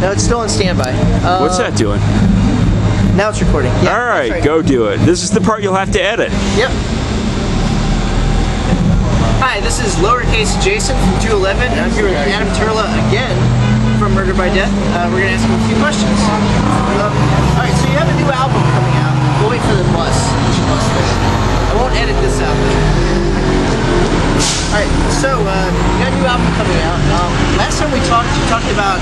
No, it's still on standby. What's that doing? Now it's recording. Yeah, all right, go do it. This is the part you'll have to edit. Yep. Hi, this is lowercase Jason from 211, and I'm here with Adam Turla again from Murder by Death. We're going to ask him a few questions. Alright, so you have a new album coming out. We'll wait for the bus. I won't edit this out. Alright, so you got a new album coming out. Last time we talked, you talked about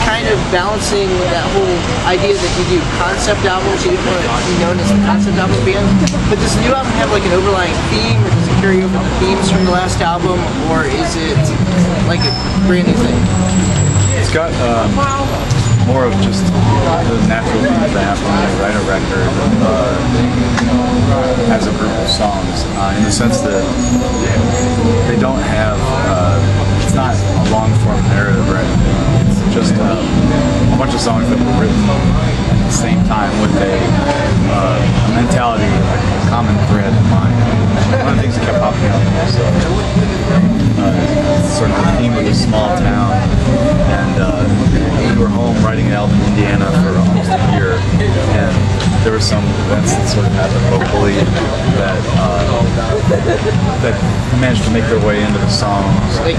kind of balancing that whole idea that you do concept albums. You didn't want to be known as the concept album band. But does the new album have like an overlying theme, or does it carry over the themes from the last album, or is it like a brand new thing? It's got more of just the natural things that happen when you write a record as a group of songs, in the sense that they don't have, it's not a long-form narrative or anything. It's just a bunch of songs that were written at the same time with a mentality, like a common thread in mind. One of the things that kept popping up was sort of the theme of a small town, and we were home writing an album in Indiana for almost a year, and there were some events that sort of happened locally that managed to make their way into the songs. Like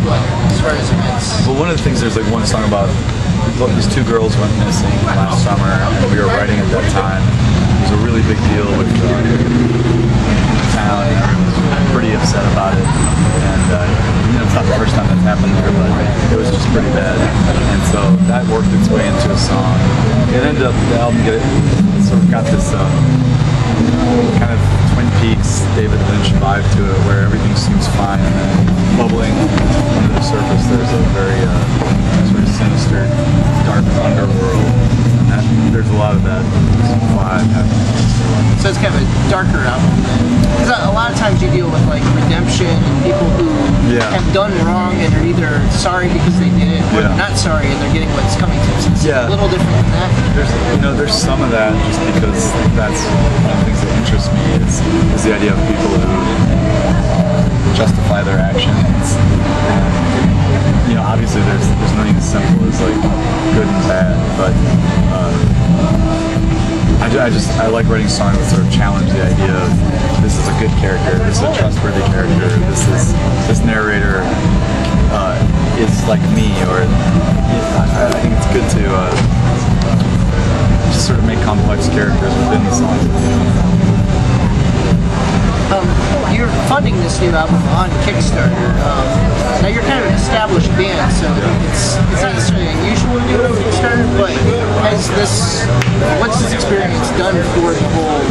what? As far as events? Well, one of the things, there's like one song about these two girls went missing last summer, and we were writing at that time. It was a really big deal with the town, and everyone was pretty upset about it. And it's not the first time that's happened here, but it was just pretty bad. And so that worked its way into a song. It ended up, the album sort of got this kind of Twin Peaks, David Lynch vibe to it, where everything seems fine, and then bubbling under the surface there's a very sort of sinister, dark underworld. And there's a lot of that vibe happening. So it's kind of a darker album. Because a lot of times you deal with like redemption and people who have done wrong and are either sorry because they did it, or they're not sorry and they're getting what's coming to them. So it's a little different than that. There's some of that, just because that's one of the things that interests me is the idea of people who justify their actions. And, obviously there's nothing as simple as like good and bad, but I like writing songs that sort of challenge the idea of this is a good character, this is a trustworthy character, this narrator is like me, or I think it's good to just sort of make complex characters within the songs. You're funding this new album on Kickstarter. Now you're kind of an established band, so it's not necessarily unusual to do it on Kickstarter, but what's this experience done for the whole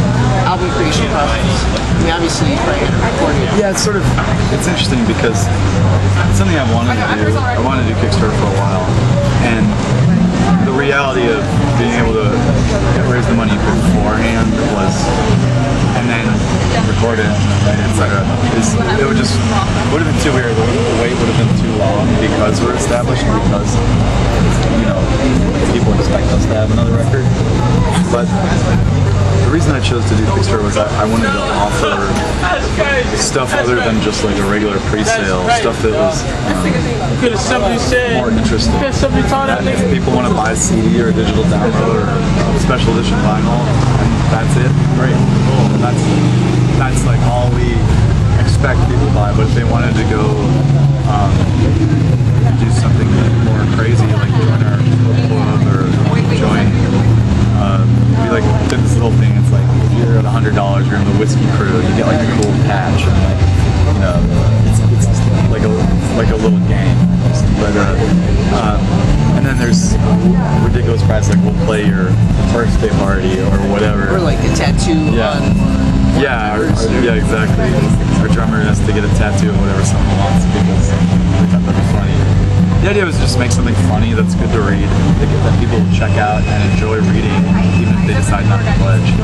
album creation process? I mean, obviously you probably had to record it. Yeah, it's interesting because it's something I wanted to do. I wanted to do Kickstarter for a while, and the reality of being able to raise the money beforehand and then record it, etc. It would have been too weird. The wait would have been too long because we're established, because people expect us to have another record. But the reason I chose to do Kickstarter was I wanted to offer stuff other than just like a regular pre-sale, stuff that was more interesting. That if people want to buy a CD or a digital download or a special edition vinyl, and that's it, great, cool. That's like all we expect people to buy. But if they wanted to go do something more crazy, like join our club or join, we like did this little thing. It's like if you're at $100, you're in the whiskey crew. You get like a cool patch, and it's like a little game. But and then there's ridiculous price, like we'll play your birthday party or whatever, or like a tattoo on. Yeah, exactly. Our drummer has to get a tattoo of whatever someone wants because we thought that'd be funny. The idea was just make something funny that's good to read, that people will check out and enjoy reading, even if they decide not to pledge. Do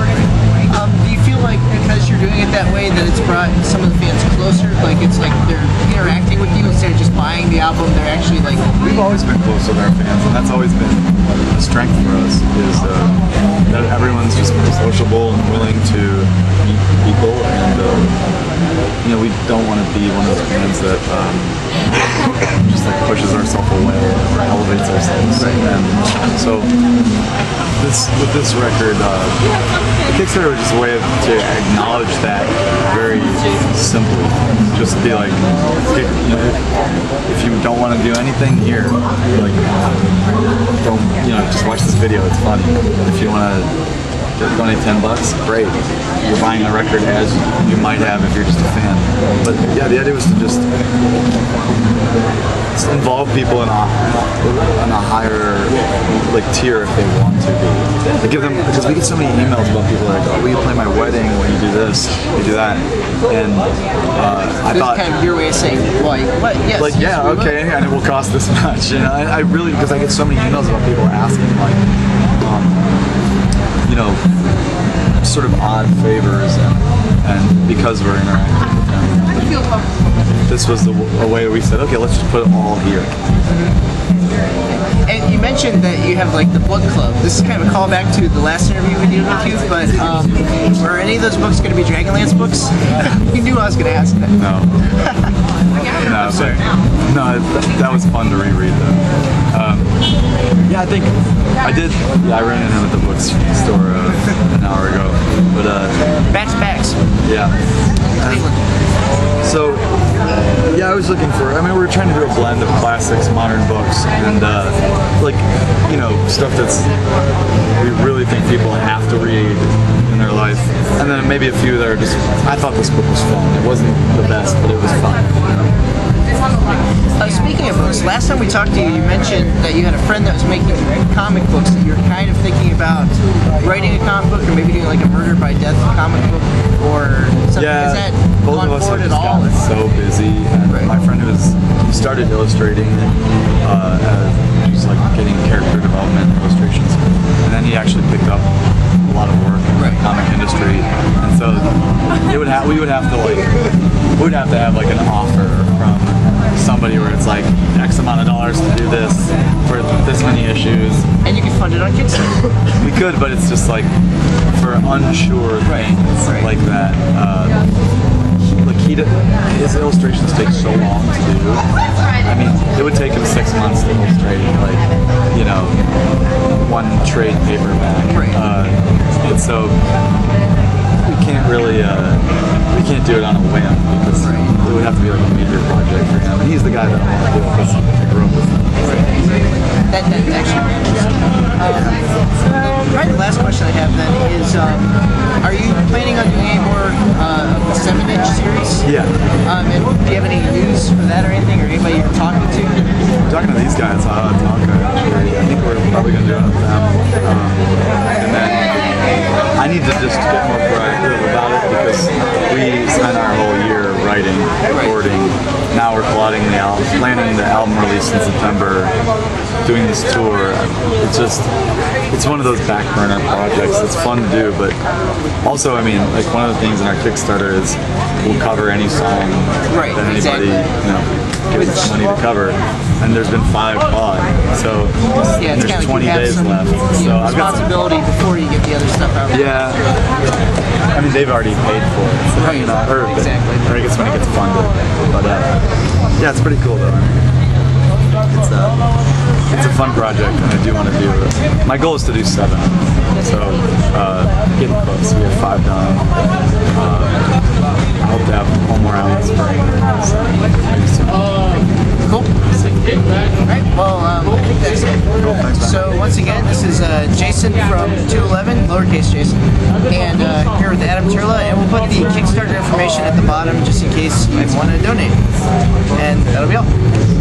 you feel like because you're doing it that way that it's brought some of the fans closer? Like it's like they're interacting with you instead of just buying the album, they're actually like... We've always been close with our fans, and that's always been a strength for us, is that everyone's just sociable and willing to meet people, and we don't want to be one of those bands that just like pushes ourselves away or elevates ourselves. And so with this record, the Kickstarter was just a way to acknowledge that very simply. Just be like, if you don't want to do anything here, like, don't, just watch this video, it's funny. If you want to donate $10, great. You're buying the record as you might have if you're just a fan. But yeah, the idea was to just involve people in a higher tier if they want to be. To give them, because we get so many emails about people like, oh, will you play my wedding when you do this, you do that, and I This thought is kind of your way of saying, like, what? Yes. like, yeah, yes, we will. okay, and it will cost this much. I really, because I get so many emails about people asking like, sort of odd favors, and because we're interacting with them, this was a way we said, okay, let's just put it all here. And you mentioned that you have like the book club. This is kind of a callback to the last interview we did with you, but are any of those books going to be Dragonlance books? You knew I was going to ask that. No. No, sorry. No, that was fun to reread though. Yeah, I think I did. Yeah, I ran into him at the bookstore an hour ago. But Back to backs. yeah. So yeah, I was looking for. I mean, we were trying to do a blend of classics, modern books, and stuff that's we really think people have to read in their life, and then maybe a few that are just. I thought this book was fun. It wasn't the best, but it was fun. Speaking of books, last time we talked to you, you mentioned that you had a friend that was making comic books, that you're kind of thinking about writing a comic book, or maybe doing like a murder by death comic book, or something. Yeah, Has that both gone of us forward have at just all? gotten so busy. And Right. my friend who started illustrating, just like getting character development illustrations, and then he actually picked up a lot of work in the Right. comic industry, and so we would have to have like an offer from somebody where it's like X amount of dollars to do this for this many issues. And you can fund it on Kickstarter. We could, but it's just like for unsure things Right. like that. His illustrations take so long to do. I mean, it would take him 6 months to illustrate one trade paperback. Right. And so we can't really we can't do it on a whim, because it would have to be like a major project for him. And he's the guy that I want to do it because I grew up with him. That actually. Right, the last question I have then is, are you planning on doing any more of the 7-inch series? Yeah. And do you have any news for that or anything, or anybody you're talking to? I'm talking to these guys, Tonka, actually. I think we're probably going to do it with them. And then I need to just get more proactive about it, because we spent our whole year writing, recording. Now we're planning the album release in September, doing this tour. It's one of those back burner projects. It's fun to do, but also, I mean, like one of the things in our Kickstarter is we'll cover any song that anybody, gives us money to cover. And there's been 5 bought, so Yeah, it's there's kind of 20 days left. So I've got some, responsibility before you get the other stuff out. yeah. I mean, they've already paid for it, so, or Exactly. Or I guess when it gets funded. But yeah, it's pretty cool though. It's a fun project, and I do want to do it. My goal is to do 7, so getting close. We have 5 done. I hope to have one more out in spring. So maybe soon. Cool. Alright, well, I think that's it. Cool, thanks, man. So, once again, this is Jason from 211, lowercase Jason, and here with Adam Turla, and we'll put the Kickstarter information at the bottom just in case you want to donate. And that'll be all.